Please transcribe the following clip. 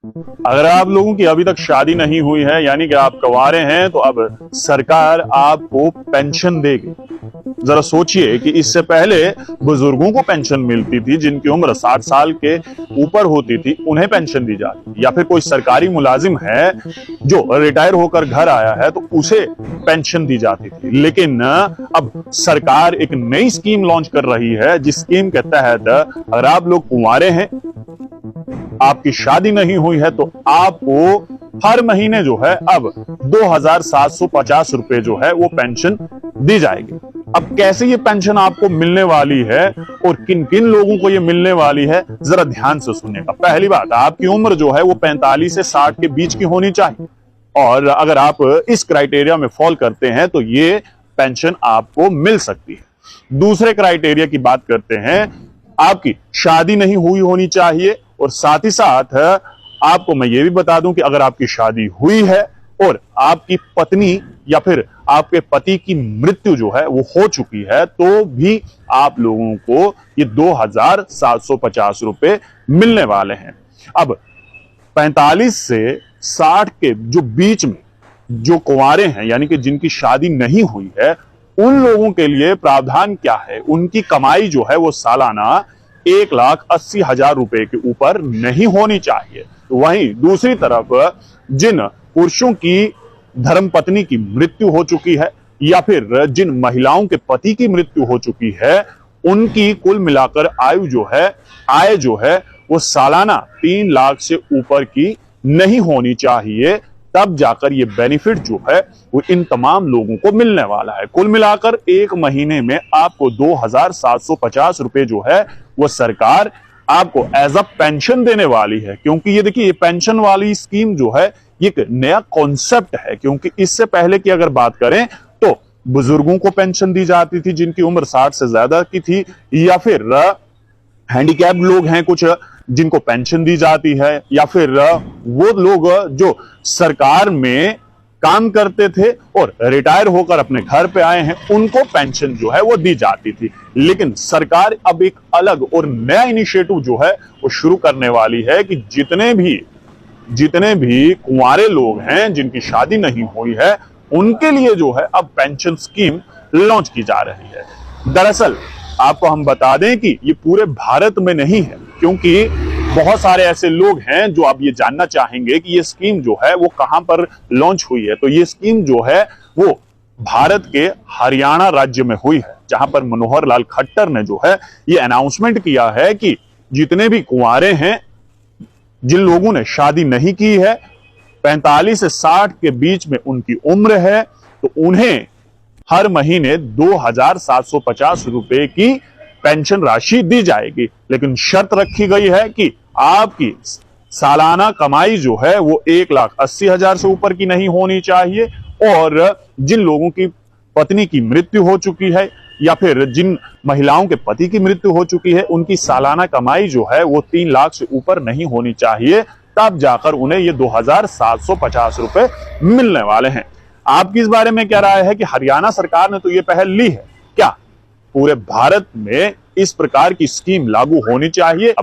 अगर आप लोगों की अभी तक शादी नहीं हुई है, यानी कि आप कंवारे हैं, तो अब सरकार आपको पेंशन देगी। जरा सोचिए कि इससे पहले बुजुर्गों को पेंशन मिलती थी, जिनकी उम्र 60 साल के ऊपर होती थी, उन्हें पेंशन दी जाती, या फिर कोई सरकारी मुलाजिम है जो रिटायर होकर घर आया है तो उसे पेंशन दी जाती थी। लेकिन अब सरकार एक नई स्कीम लॉन्च कर रही है, जिस स्कीम के तहत अगर आप लोग कुंवारे हैं, आपकी शादी नहीं हुई है, तो आपको हर महीने जो है अब 2,750 रुपए जो है वो पेंशन दी जाएगी। अब कैसे ये पेंशन आपको मिलने वाली है और किन किन लोगों को ये मिलने वाली है, जरा ध्यान से सुनिएगा। पहली बात, आपकी उम्र जो है वो 45 से 60 के बीच की होनी चाहिए, और अगर आप इस क्राइटेरिया में फॉल करते हैं तो ये पेंशन आपको मिल सकती है। दूसरे क्राइटेरिया की बात करते हैं, आपकी शादी नहीं हुई होनी चाहिए, और साथ ही साथ आपको मैं ये भी बता दूं कि अगर आपकी शादी हुई है और आपकी पत्नी या फिर आपके पति की मृत्यु जो है वो हो चुकी है, तो भी आप लोगों को ये 2,750 रुपए मिलने वाले हैं। अब 45 से 60 के जो बीच में जो कुंवारे हैं, यानी कि जिनकी शादी नहीं हुई है, उन लोगों के लिए प्रावधान क्या है, उनकी कमाई जो है वो सालाना 1,80,000 रुपए के ऊपर नहीं होनी चाहिए। वहीं दूसरी तरफ जिन पुरुषों की धर्मपत्नी की मृत्यु हो चुकी है, या फिर जिन महिलाओं के पति की मृत्यु हो चुकी है, उनकी कुल मिलाकर आय जो है वो सालाना 3 लाख से ऊपर की नहीं होनी चाहिए। तब जाकर ये बेनिफिट जो है वो इन तमाम लोगों को मिलने वाला है। कुल मिलाकर एक महीने में आपको 2,750 रुपए जो है वो सरकार आपको एज अ पेंशन देने वाली है। क्योंकि ये देखिए, ये पेंशन वाली स्कीम जो है ये एक नया कॉन्सेप्ट है, क्योंकि इससे पहले की अगर बात करें तो बुजुर्गों को पेंशन दी जाती थी जिनकी उम्र 60 से ज्यादा की थी, या फिर हैंडीकैप लोग हैं कुछ जिनको पेंशन दी जाती है, या फिर वो लोग जो सरकार में काम करते थे और रिटायर होकर अपने घर पे आए हैं, उनको पेंशन जो है वो दी जाती थी। लेकिन सरकार अब एक अलग और नया इनिशिएटिव जो है वो शुरू करने वाली है कि जितने भी कुंवारे लोग हैं जिनकी शादी नहीं हुई है, उनके लिए जो है अब पेंशन स्कीम लॉन्च की जा रही है। दरअसल आपको हम बता दें कि ये पूरे भारत में नहीं है, क्योंकि बहुत सारे ऐसे लोग हैं जो अब ये जानना चाहेंगे कि ये स्कीम जो है वो कहां पर लॉन्च हुई है। तो ये स्कीम जो है वो भारत के हरियाणा राज्य में हुई है, जहां पर मनोहर लाल खट्टर ने जो है ये अनाउंसमेंट किया है कि जितने भी कुंवारे हैं, जिन लोगों ने शादी नहीं की है, 45 से 60 के बीच में उनकी उम्र है, तो उन्हें हर महीने 2,750 रुपए की पेंशन राशि दी जाएगी। लेकिन शर्त रखी गई है कि आपकी सालाना कमाई जो है वो 1,80,000 से ऊपर की नहीं होनी चाहिए, और जिन लोगों की पत्नी की मृत्यु हो चुकी है या फिर जिन महिलाओं के पति की मृत्यु हो चुकी है, उनकी सालाना कमाई जो है वो 3 लाख से ऊपर नहीं होनी चाहिए। तब जाकर उन्हें ये 2,750 रुपए मिलने वाले हैं। आपकी इस बारे में क्या राय है कि हरियाणा सरकार ने तो ये पहल ली है, क्या पूरे भारत में इस प्रकार की स्कीम लागू होनी चाहिए?